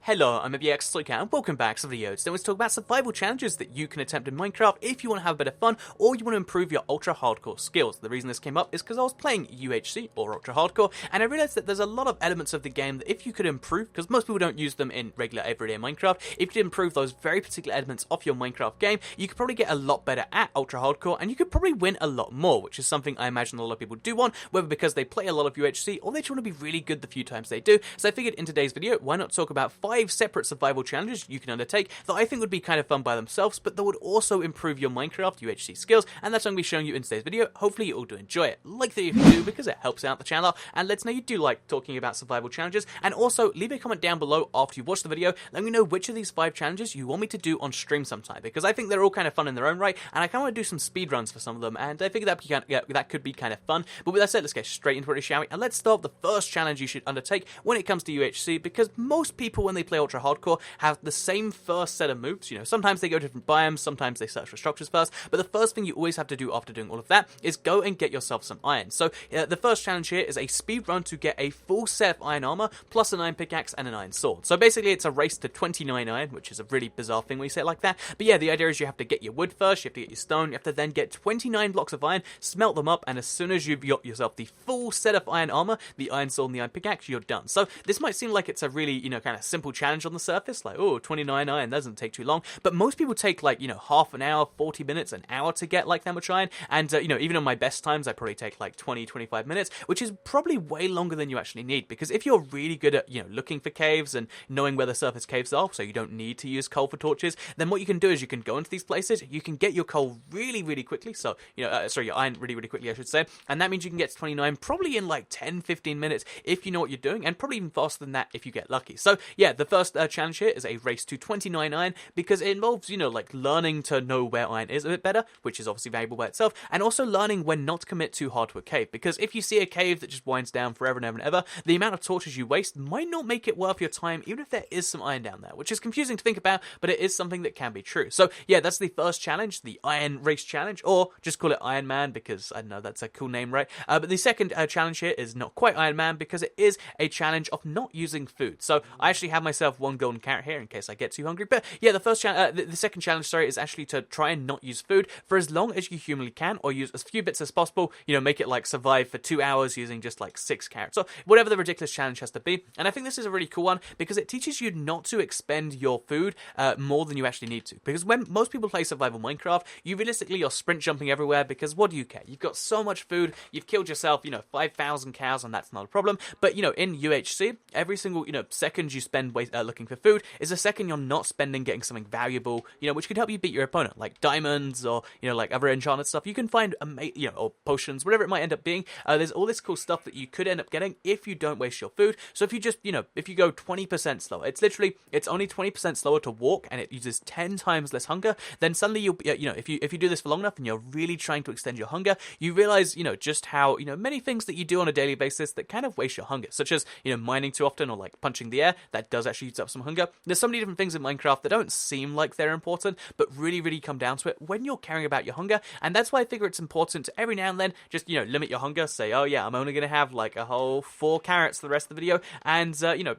Hello, I'm MBX and welcome back to the video. Today let's talk about survival challenges that you can attempt in Minecraft if you want to have a bit of fun or you want to improve your ultra hardcore skills. The reason this came up is because I was playing UHC or ultra hardcore and I realized that there's a lot of elements of the game that if you could improve, because most people don't use them in regular everyday Minecraft, if you could improve those very particular elements of your Minecraft game, you could probably get a lot better at ultra hardcore and you could probably win a lot more, which is something I imagine a lot of people do want, whether because they play a lot of UHC or they just want to be really good the few times they do. So I figured in today's video, why not talk about 5 separate survival challenges you can undertake that I think would be kind of fun by themselves, but that would also improve your Minecraft UHC skills, and that's what I'm going to be showing you in today's video. Hopefully you all do enjoy it. Like the video if you do, because it helps out the channel, and let us know you do like talking about survival challenges, and also leave a comment down below after you watch the video, let me know which of these 5 challenges you want me to do on stream sometime, because I think they're all kind of fun in their own right, and I kind of want to do some speedruns for some of them, and I figure that could be kind of fun. But with that said, let's get straight into it, shall we? And let's start with the first challenge you should undertake when it comes to UHC, because most people when they play ultra hardcore have the same first set of moves. You know, sometimes they go to different biomes, sometimes they search for structures first, but the first thing you always have to do after doing all of that is go and get yourself some iron. So the first challenge here is a speed run to get a full set of iron armor plus an iron pickaxe and an iron sword. So basically it's a race to 29 iron, which is a really bizarre thing when you say it like that. But yeah, the idea is you have to get your wood first, you have to get your stone, you have to then get 29 blocks of iron, smelt them up, and as soon as you've got yourself the full set of iron armor, the iron sword and the iron pickaxe, you're done. So this might seem like it's a really, you know, kind of simple challenge on the surface, like, oh, 29 iron, that doesn't take too long, but most people take like, you know, half an hour, 40 minutes, an hour to get like that much iron, and you know, even on my best times I probably take like 20-25 minutes, which is probably way longer than you actually need, because if you're really good at, you know, looking for caves and knowing where the surface caves are, so you don't need to use coal for torches, then what you can do is you can go into these places, you can get your coal really quickly, so, you know, your iron really quickly, I should say, and that means you can get to 29 probably in like 10-15 minutes if you know what you're doing, and probably even faster than that if you get lucky. So yeah, the first challenge here is a race to 29 iron, because it involves, you know, like learning to know where iron is a bit better, which is obviously valuable by itself, and also learning when not to commit too hard to a cave, because if you see a cave that just winds down forever and ever and ever, the amount of torches you waste might not make it worth your time, even if there is some iron down there, which is confusing to think about, but it is something that can be true. So yeah, that's the first challenge, the Iron Race Challenge, or just call it Iron Man, because I don't know, that's a cool name, right? But the second challenge here is not quite Iron Man, because it is a challenge of not using food. So I actually have myself one golden carrot here in case I get too hungry. But yeah, the second challenge, sorry, is actually to try and not use food for as long as you humanly can, or use as few bits as possible. You know, make it like survive for 2 hours using just like 6 carrots, or whatever the ridiculous challenge has to be. And I think this is a really cool one because it teaches you not to expend your food more than you actually need to. Because when most people play survival Minecraft, you're sprint jumping everywhere, because what do you care? You've got so much food, you've killed yourself, you know, 5,000 cows, and that's not a problem. But you know, in UHC, every single, you know, second you spend looking for food is a second you're not spending getting something valuable, you know, which could help you beat your opponent, like diamonds or, you know, like other enchanted stuff. You can find, you know, or potions, whatever it might end up being. There's all this cool stuff that you could end up getting if you don't waste your food. So if you just, you know, if you go 20% slower, it's only 20% slower to walk, and it uses 10 times less hunger, then suddenly you'll, you know, if you do this for long enough and you're really trying to extend your hunger, you realize, you know, just how, you know, many things that you do on a daily basis that kind of waste your hunger, such as, you know, mining too often, or like punching the air, that does actually use up some hunger. There's so many different things in Minecraft that don't seem like they're important, but really come down to it when you're caring about your hunger, and that's why I figure it's important to every now and then just, you know, limit your hunger, say, oh yeah, I'm only going to have like a whole 4 carrots the rest of the video, and, you know,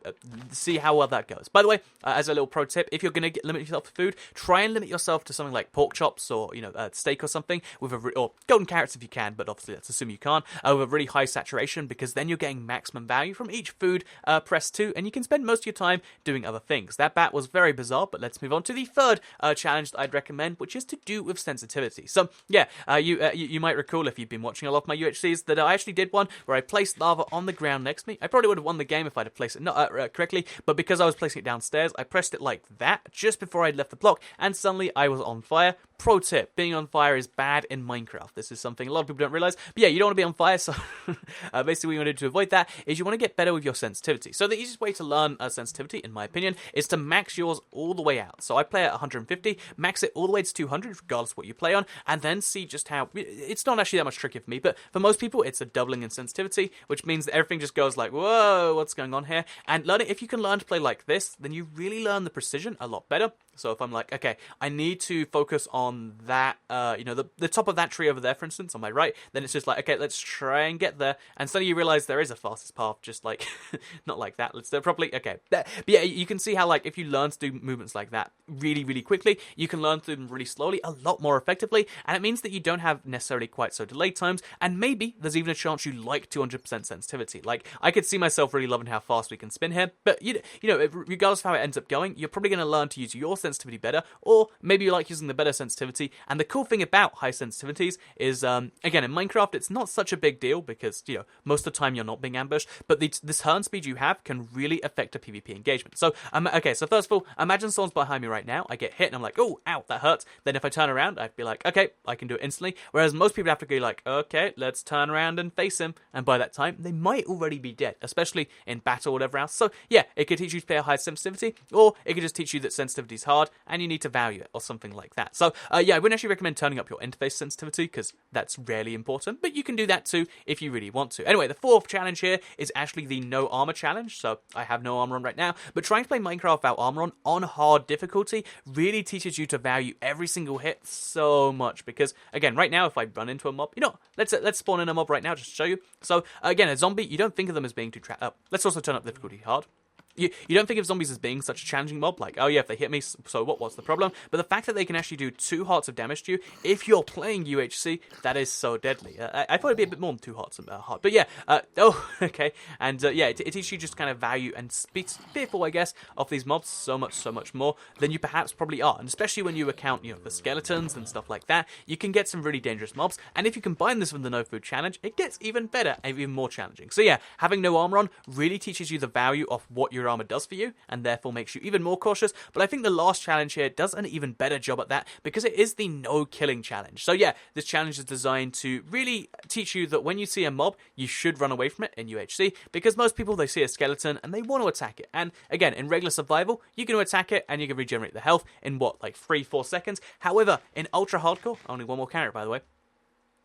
see how well that goes. By the way, as a little pro tip, if you're going to limit yourself to food, try and limit yourself to something like pork chops, or, you know, steak or something, with or golden carrots if you can, but obviously let's assume you can't, with a really high saturation, because then you're getting maximum value from each food pressed to, and you can spend most of your time doing other things. That bat was very bizarre, but let's move on to the third challenge that I'd recommend, which is to do with sensitivity. So yeah, you might recall, if you've been watching a lot of my UHCs, that I actually did one where I placed lava on the ground next to me. I probably would have won the game if I'd have placed it not correctly, but because I was placing it downstairs, I pressed it like that just before I'd left the block, and suddenly I was on fire. Pro tip, being on fire is bad in Minecraft. This is something a lot of people don't realize. But yeah, you don't want to be on fire, so basically what you want to do to avoid that is you want to get better with your sensitivity. So the easiest way to learn sensitivity, in my opinion, is to max yours all the way out. So I play at 150, max it all the way to 200, regardless of what you play on, and then see just how... It's not actually that much trickier for me, but for most people, it's a doubling in sensitivity, which means that everything just goes like, whoa, what's going on here? And if you can learn to play like this, then you really learn the precision a lot better. So if I'm like, okay, I need to focus on on that, the top of that tree over there, for instance, on my right, then it's just like, okay, let's try and get there. And suddenly you realize there is a fastest path, just like, not like that. Let's do it properly. Okay. But yeah, you can see how, like, if you learn to do movements like that really, really quickly, you can learn through them really slowly, a lot more effectively. And it means that you don't have necessarily quite so delayed times. And maybe there's even a chance you like 200% sensitivity. Like, I could see myself really loving how fast we can spin here. But, regardless of how it ends up going, you're probably going to learn to use your sensitivity better. Or maybe you like using the better sensitivity. And the cool thing about high sensitivities is, again, in Minecraft, it's not such a big deal because, most of the time you're not being ambushed. But the turn speed you have can really affect a PvP engagement. So, okay, so first of all, imagine someone's behind me right now. I get hit and I'm like, oh, ow, that hurts. Then if I turn around, I'd be like, okay, I can do it instantly. Whereas most people have to go like, okay, let's turn around and face him. And by that time, they might already be dead, especially in battle or whatever else. So, yeah, it could teach you to play a high sensitivity, or it could just teach you that sensitivity is hard and you need to value it or something like that. So, yeah, I wouldn't actually recommend turning up your interface sensitivity because that's rarely important, but you can do that too if you really want to. Anyway, the fourth challenge here is actually the no armor challenge. So I have no armor on right now, but trying to play Minecraft without armor on hard difficulty really teaches you to value every single hit so much. Because again, right now, if I run into a mob, let's spawn in a mob right now just to show you. So again, a zombie, you don't think of them as being too trapped up. Let's also turn up difficulty hard. You don't think of zombies as being such a challenging mob, like, oh yeah, if they hit me, so what's the problem? But the fact that they can actually do 2 hearts of damage to you, if you're playing UHC, that is so deadly. I thought it'd be a bit more than 2 hearts of heart, but yeah, okay, and yeah, it teaches you just kind of value and speaks fearful, I guess, of these mobs so much more than you perhaps probably are, and especially when you account, the skeletons and stuff like that, you can get some really dangerous mobs, and if you combine this with the no food challenge, it gets even better and even more challenging. So yeah, having no armor on really teaches you the value of what your armor does for you, and therefore makes you even more cautious. But I think the last challenge here does an even better job at that, because it is the no killing challenge. So yeah, this challenge is designed to really teach you that when you see a mob, you should run away from it in UHC, because most people, they see a skeleton and they want to attack it. And again, in regular survival, you can attack it and you can regenerate the health in like 3-4 seconds. However, in ultra hardcore, only one more carrot by the way,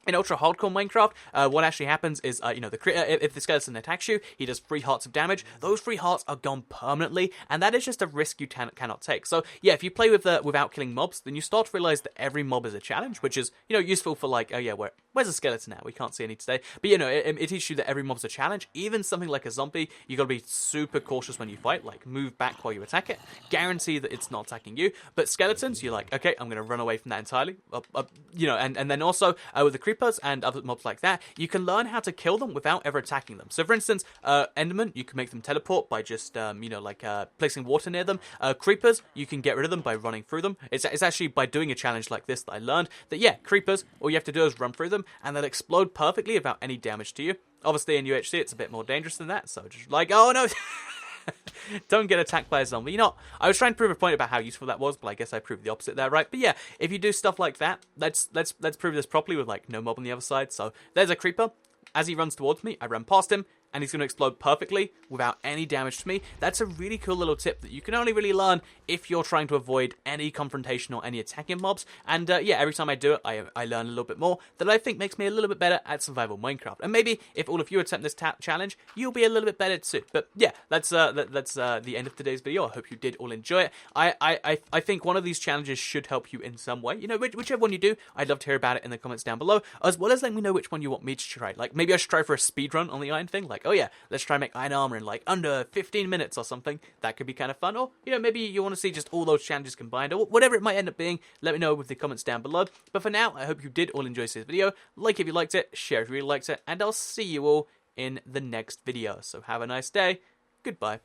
in ultra hardcore Minecraft, what actually happens is, if the skeleton attacks you, he does 3 hearts of damage. Those 3 hearts are gone permanently, and that is just a risk you cannot take. So yeah, if you play without killing mobs, then you start to realize that every mob is a challenge, which is useful for like, oh yeah, where's a skeleton now? We can't see any today. But it teaches you that every mob's a challenge. Even something like a zombie, you gotta be super cautious when you fight. Like, move back while you attack it. Guarantee that it's not attacking you. But skeletons, you're like, okay, I'm gonna run away from that entirely. And then also with the creepers and other mobs like that, you can learn how to kill them without ever attacking them. So for instance, Endermen, you can make them teleport by just placing water near them. Creepers, you can get rid of them by running through them. It's actually by doing a challenge like this that I learned that yeah, creepers, all you have to do is run through them and they'll explode perfectly without any damage to you. Obviously in UHC it's a bit more dangerous than that, so just like, oh no. Don't get attacked by a zombie. I was trying to prove a point about how useful that was, but I guess I proved the opposite there, right? But yeah, if you do stuff like that, let's prove this properly with like no mob on the other side. So there's a creeper. As he runs towards me, I run past him, and he's going to explode perfectly without any damage to me. That's a really cool little tip that you can only really learn if you're trying to avoid any confrontation or any attacking mobs. And yeah, every time I do it, I learn a little bit more that I think makes me a little bit better at survival Minecraft. And maybe if all of you attempt this challenge, you'll be a little bit better too. But yeah, that's the end of today's video. I hope you did all enjoy it. I think one of these challenges should help you in some way. Whichever one you do, I'd love to hear about it in the comments down below, as well as let me know which one you want me to try. Like, maybe I should try for a speedrun on the iron thing. Like, oh yeah, let's try and make iron armor in like under 15 minutes or something. That could be kind of fun. Or, maybe you want to see just all those challenges combined, or whatever it might end up being. Let me know with the comments down below. But for now, I hope you did all enjoy this video. Like if you liked it, share if you really liked it, and I'll see you all in the next video. So have a nice day. Goodbye.